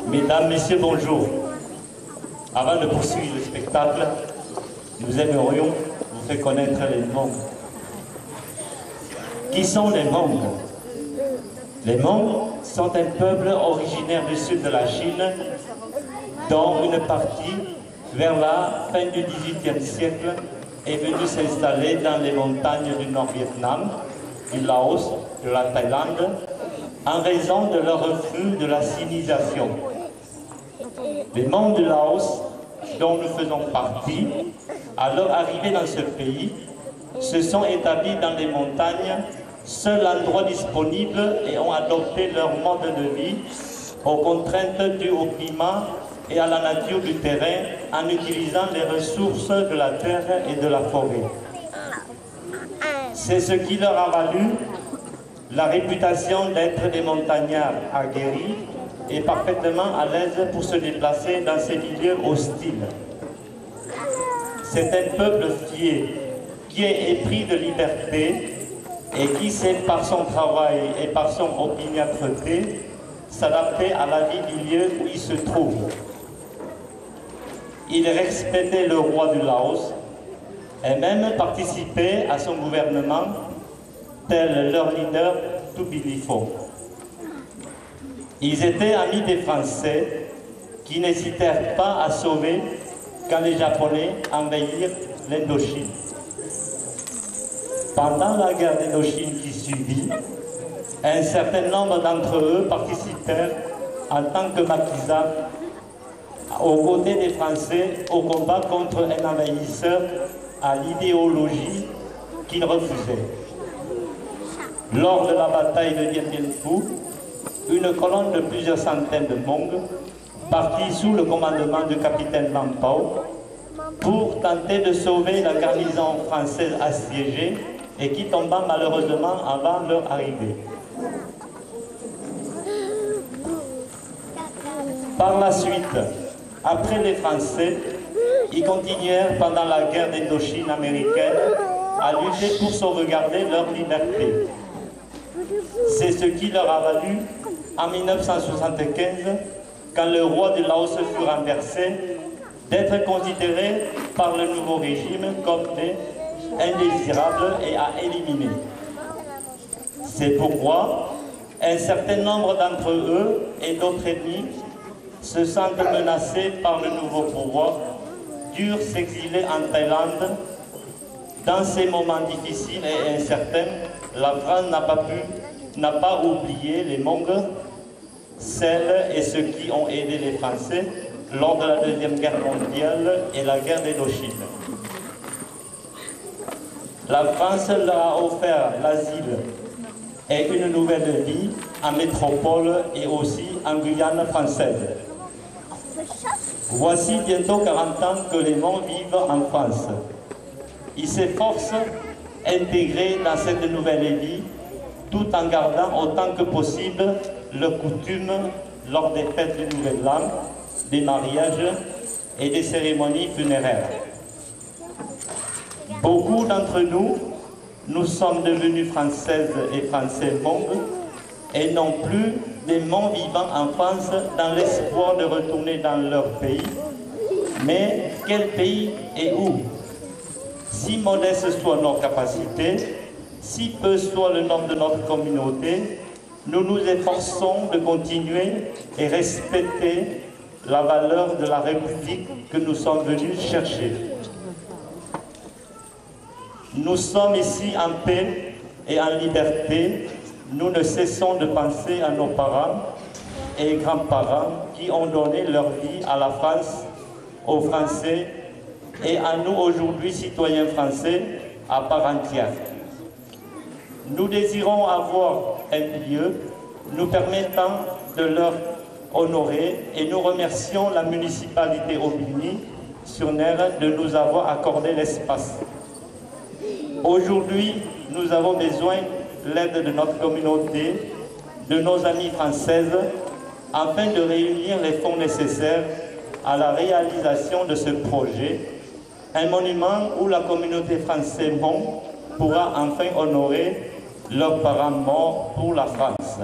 Mesdames, Messieurs, bonjour. Avant de poursuivre le spectacle, nous aimerions vous faire connaître les Hmong. Qui sont les Hmong? Les Hmong sont un peuple originaire du sud de la Chine, dont une partie, vers la fin du XVIIIe siècle, est venue s'installer dans les montagnes du Nord-Vietnam, du Laos, de la Thaïlande, en raison de leur refus de la civilisation. Les Hmong du Laos, dont nous faisons partie, à leur arrivée dans ce pays, se sont établis dans les montagnes, seul endroit disponible, et ont adopté leur mode de vie aux contraintes dues au climat et à la nature du terrain en utilisant les ressources de la terre et de la forêt. C'est ce qui leur a valu la réputation d'être des montagnards aguerris et parfaitement à l'aise pour se déplacer dans ces milieux hostiles. C'est un peuple fier qui est épris de liberté et qui sait par son travail et par son opiniâtreté s'adapter à la vie du lieu où il se trouve. Il respectait le roi du Laos et même participait à son gouvernement, tel leur leader Toubilifo. Ils étaient amis des Français qui n'hésitèrent pas à sauver quand les Japonais envahirent l'Indochine. Pendant la guerre d'Indochine qui suivit, un certain nombre d'entre eux participèrent en tant que maquisards aux côtés des Français au combat contre un envahisseur à l'idéologie qu'ils refusaient. Lors de la bataille de Dien Bien Phu, une colonne de plusieurs centaines de Hmong partit sous le commandement du capitaine Lam Pao pour tenter de sauver la garnison française assiégée et qui tomba malheureusement avant leur arrivée. Par la suite, après les Français, ils continuèrent pendant la guerre d'Indochine américaine à lutter pour sauvegarder leur liberté. C'est ce qui leur a valu, en 1975, quand le roi du Laos fut renversé, d'être considérés par le nouveau régime comme des indésirables et à éliminer. C'est pourquoi un certain nombre d'entre eux et d'autres ennemis se sentent menacés par le nouveau pouvoir, durent s'exiler en Thaïlande. Dans ces moments difficiles et incertains, la France n'a pas oublié les Hmong, celles et ceux qui ont aidé les Français lors de la Deuxième Guerre mondiale et la guerre d'Indochine. La France leur a offert l'asile et une nouvelle vie en métropole et aussi en Guyane française. Voici bientôt 40 ans que les Hmong vivent en France. Ils s'efforcent d'intégrer dans cette nouvelle vie tout en gardant autant que possible leurs coutumes lors des fêtes du Nouvel An, des mariages et des cérémonies funéraires. Beaucoup d'entre nous sommes devenus Françaises et Français Hmong et non plus des Hmong vivant en France dans l'espoir de retourner dans leur pays. Mais quel pays et où? Si modestes soient nos capacités, si peu soit le nombre de notre communauté, nous nous efforçons de continuer et respecter la valeur de la République que nous sommes venus chercher. Nous sommes ici en paix et en liberté. Nous ne cessons de penser à nos parents et grands-parents qui ont donné leur vie à la France, aux Français et à nous aujourd'hui, citoyens français, à part entière. Nous désirons avoir un lieu nous permettant de leur honorer et nous remercions la municipalité Aubigny-sur-Ner de nous avoir accordé l'espace. Aujourd'hui, nous avons besoin de l'aide de notre communauté, de nos amies françaises, afin de réunir les fonds nécessaires à la réalisation de ce projet, un monument où la communauté française Hmong pourra enfin honorer leurs parents morts pour la France.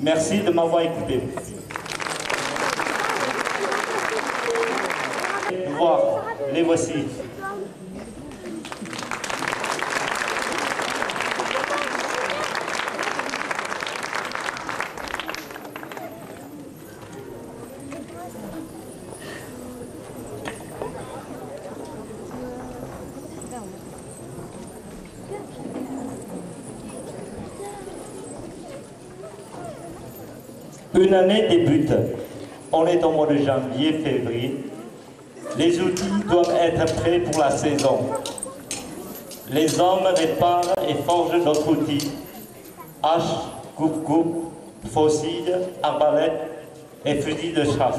Merci de m'avoir écouté. voir, les voici. Une année débute. On est au mois de janvier, février. Les outils doivent être prêts pour la saison. Les hommes réparent et forgent d'autres outils. Haches, coupe-coupe, faucilles, arbalètes et fusils de chasse.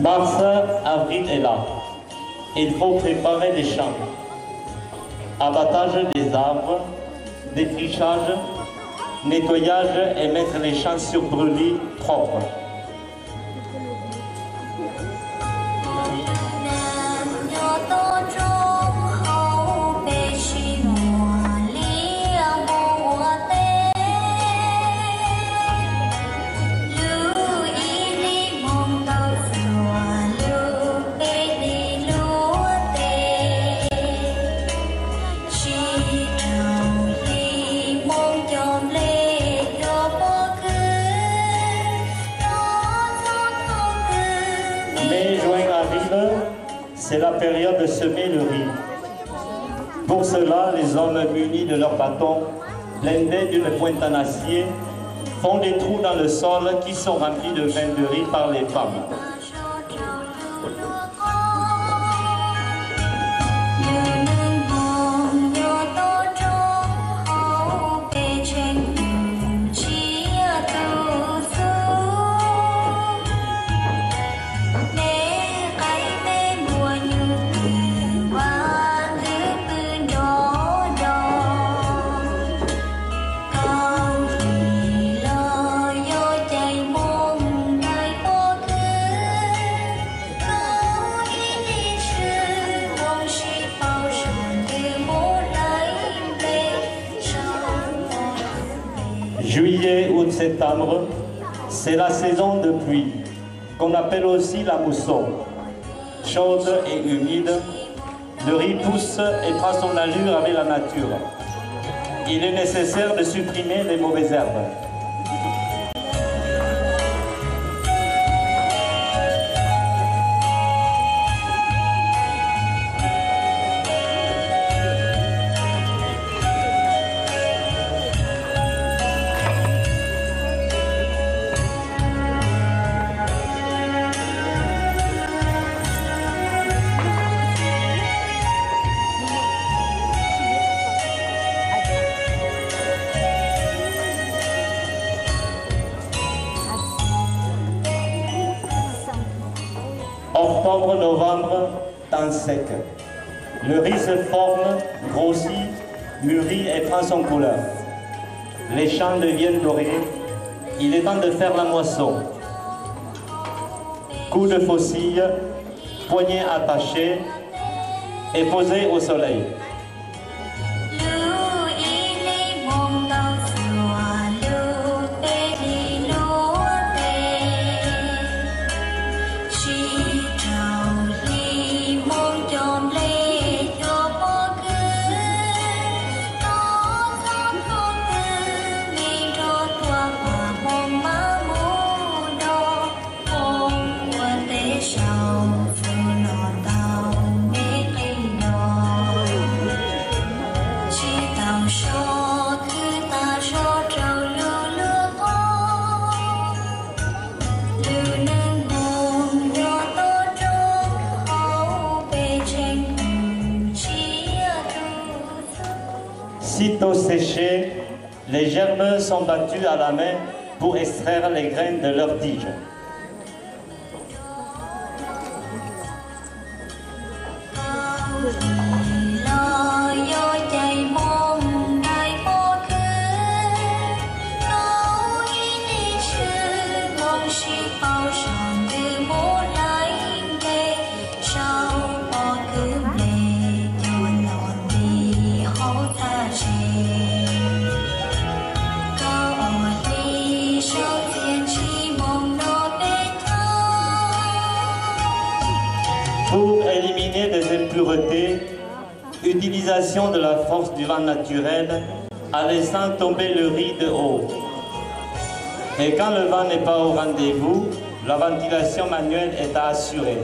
Mars, avril est là. Il faut préparer les champs. Abattage des arbres, défrichage, nettoyage et mettre les champs sur brûlis propres. C'est la période de semer le riz. Pour cela, les hommes munis de leurs bâtons, blindés d'une pointe en acier, font des trous dans le sol qui sont remplis de grains de riz par les femmes. Juillet, août, septembre, c'est la saison de pluie, qu'on appelle aussi la mousson. Chaude et humide, le riz pousse et prend son allure avec la nature. Il est nécessaire de supprimer les mauvaises herbes. Octobre-novembre, temps sec. Le riz se forme, grossit, mûrit et prend son couleur. Les champs deviennent dorés. Il est temps de faire la moisson. Coup de faucille, poignée attachée et posée au soleil. Hãy subscribe cho kênh Ghiền Mì Gõ để không bỏ lỡ Aussitôt séchés, les gerbes sont battues à la main pour extraire les graines de leurs tiges. Pour éliminer des impuretés, utilisation de la force du vent naturel en laissant tomber le riz de haut. Et quand le vent n'est pas au rendez-vous, la ventilation manuelle est à assurer.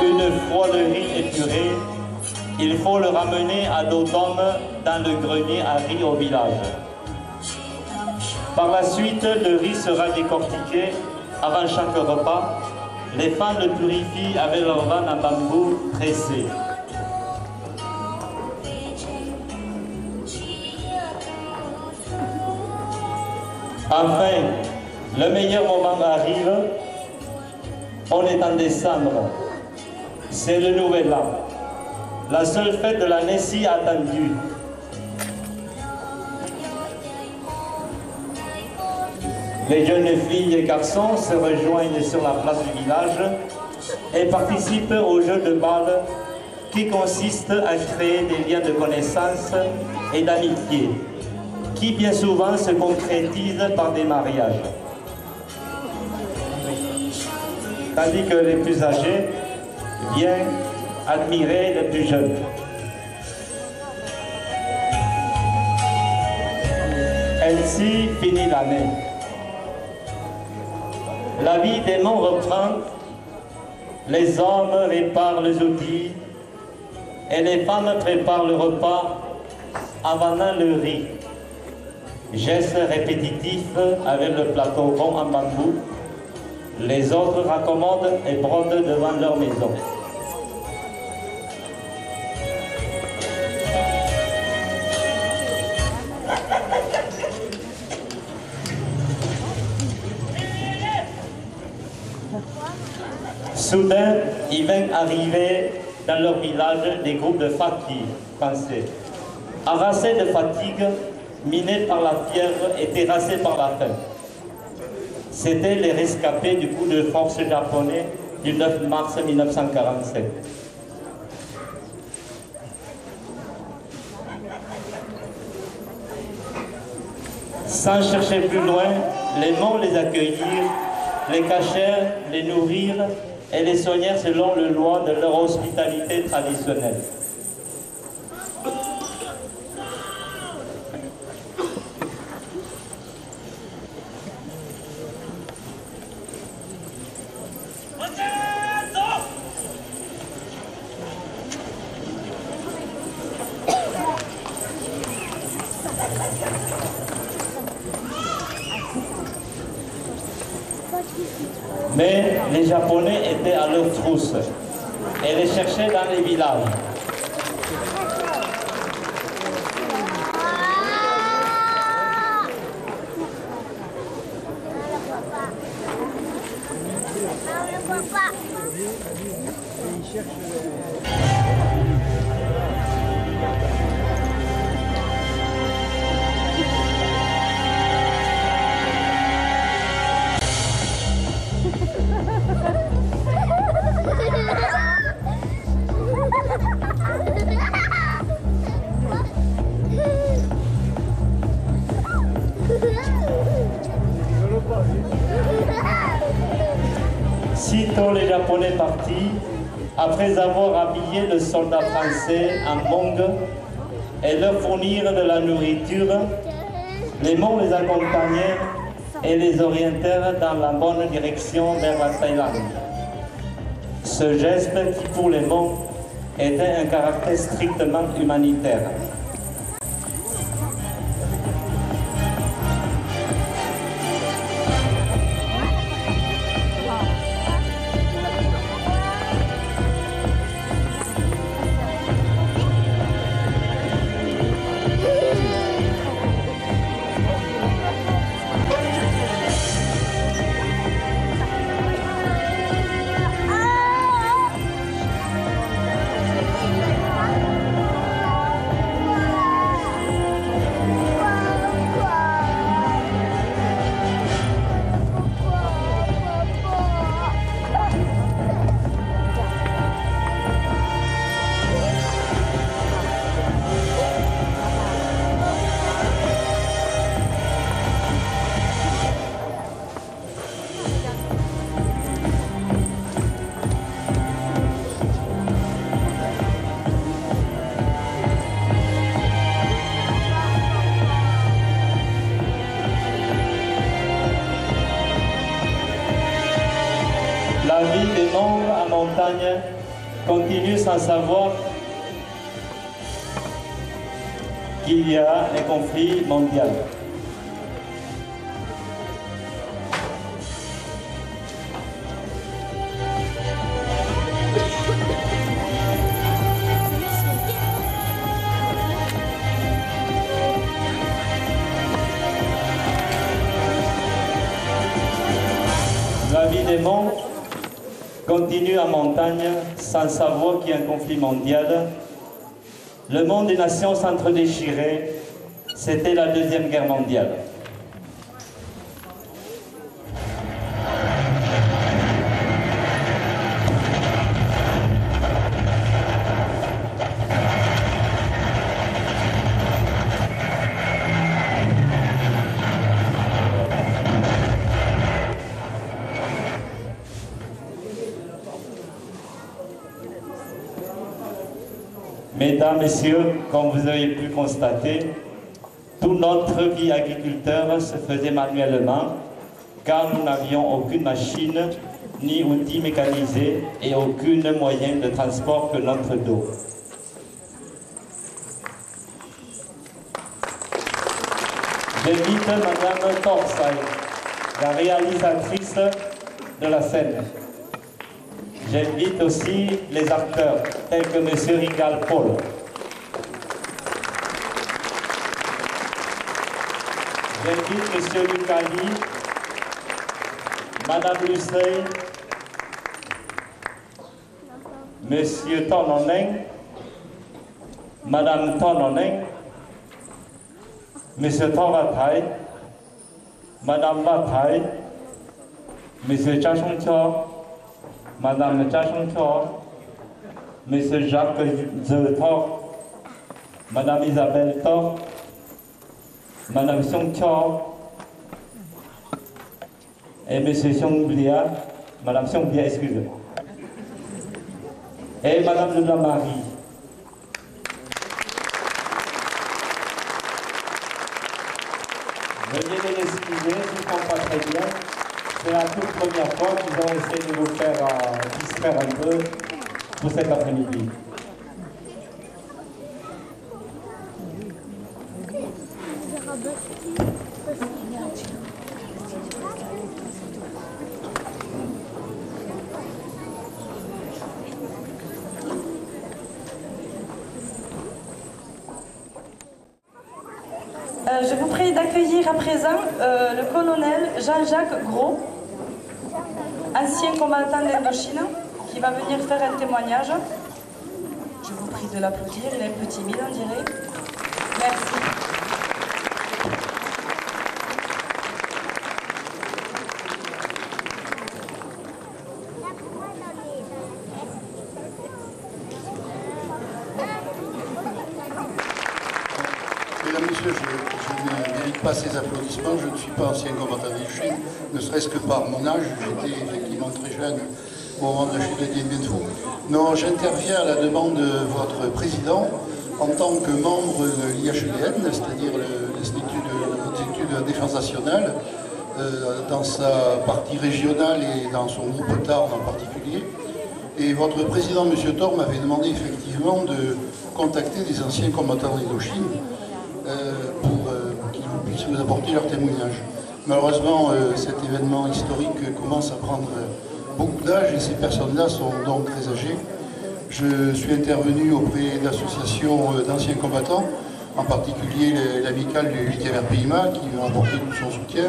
Une froiderie épurée, il faut le ramener à l'automne dans le grenier à riz au village. Par la suite, le riz sera décortiqué avant chaque repas. Les femmes le purifient avec leur vanne en bambou pressé. Enfin, le meilleur moment arrive. On est en décembre. C'est le nouvel an. La seule fête de l'année si attendue. Les jeunes filles et garçons se rejoignent sur la place du village et participent au jeu de balle qui consiste à créer des liens de connaissance et d'amitié qui bien souvent se concrétisent par des mariages. Tandis que les plus âgés viennent admirer les plus jeunes. Ainsi finit l'année. La vie des monts reprend, les hommes réparent les outils et les femmes préparent le repas, avanant le riz. Gestes répétitifs avec le plateau rond en bambou, les autres raccommodent et brodent devant leur maison. Soudain, il vint arriver dans leur village des groupes de fakis français, harassés de fatigue, minés par la fièvre et terrassés par la faim. C'étaient les rescapés du coup de force japonais du 9 mars 1947. Sans chercher plus loin, les monts les accueillirent, les cachèrent, les nourrirent et les soignèrent selon les lois de leur hospitalité traditionnelle. Mais les Japonais étaient à leur trousse et les cherchaient dans les villages. Pas Japonais partis, après avoir habillé le soldat français en mongue et leur fournir de la nourriture, les Hmongs les accompagnèrent et les orientèrent dans la bonne direction vers la Thaïlande. Ce geste qui pour les Hmongs était un caractère strictement humanitaire. La vie des Hmongs en montagne continue sans savoir qu'il y a un conflit mondial. La vie des Hmongs continue en montagne sans savoir qu'il y a un conflit mondial. Le monde des nations s'entre-déchirait. C'était la Deuxième Guerre mondiale. Mesdames, Messieurs, comme vous avez pu constater, toute notre vie agriculteur se faisait manuellement car nous n'avions aucune machine ni outils mécanisés et aucun moyen de transport que notre dos. J'invite Madame Torsay, la réalisatrice de la scène. J'invite aussi les acteurs, tels que M. Rigal Paul. J'invite M. Lucali, Mme Lucey, M. Tononeng, Mme Tononeng, M. Toratai, Mme Batai, M. Chachongcho, Madame Chachongcho, M. Jacques Zetor, Madame Isabelle Tor, Madame Xiongcho et M. Xionglia, Madame Xionglia, excusez-moi, et Madame de la Marie. Veuillez les excuser, ils ne font pas très bien. C'est la toute première fois qu'ils ont essayé de nous faire distraire un peu pour cet après-midi. Je vous prie d'accueillir à présent le colonel Jean-Jacques Gros, ancien combattant d'Indochine, qui va venir faire un témoignage. Je vous prie de l'applaudir, il est un peu timide on dirait. Merci. Mesdames, Messieurs, je ne mérite pas ces applaudissements. Je ne suis pas ancien combattant d'Indochine, ne serait-ce que par mon âge. J'étais effectivement très jeune au moment de Juillet Dien Phu. Non, j'interviens à la demande de votre président en tant que membre de l'IHEDN, c'est-à-dire l'Institut de la Défense nationale, dans sa partie régionale et dans son groupe Tarn en particulier. Et votre président, M. Thor, m'avait demandé effectivement de contacter des anciens combattants d'Indochine pour qu'ils puissent vous apporter leur témoignage. Malheureusement, cet événement historique commence à prendre beaucoup d'âge et ces personnes-là sont donc très âgées. Je suis intervenu auprès d'associations d'anciens combattants, en particulier l'amicale du 8e RPIMA qui m'a apporté tout son soutien.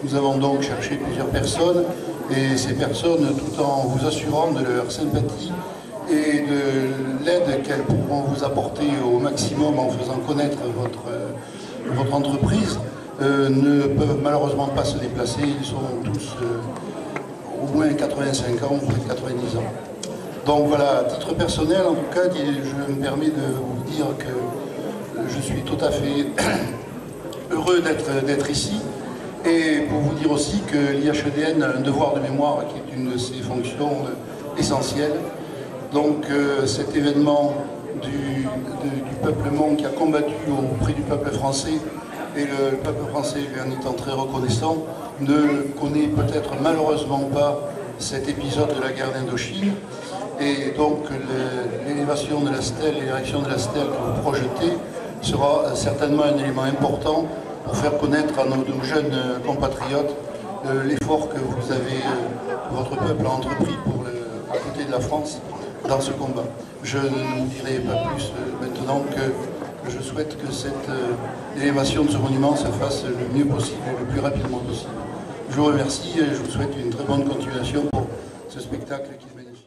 Nous avons donc cherché plusieurs personnes et ces personnes, tout en vous assurant de leur sympathie et de l'aide qu'elles pourront vous apporter au maximum en faisant connaître votre entreprise, ne peuvent malheureusement pas se déplacer. Ils sont tous au moins 85 ans, près de 90 ans. Donc voilà, à titre personnel, en tout cas, je me permets de vous dire que je suis tout à fait heureux d'être ici. Et pour vous dire aussi que l'IHEDN a un devoir de mémoire qui est une de ses fonctions essentielles. Donc cet événement du peuplement qui a combattu auprès du peuple français, et le peuple français lui en étant très reconnaissant, ne connaît peut-être malheureusement pas cet épisode de la guerre d'Indochine. Et donc l'élévation de la stèle et l'érection de la stèle que vous projetez sera certainement un élément important pour faire connaître à nos jeunes compatriotes l'effort que votre peuple a entrepris à côté de la France dans ce combat. Je ne vous dirai pas plus maintenant que je souhaite que cette élévation de ce monument se fasse le mieux possible et le plus rapidement possible. Je vous remercie et je vous souhaite une très bonne continuation pour ce spectacle qui est magnifique.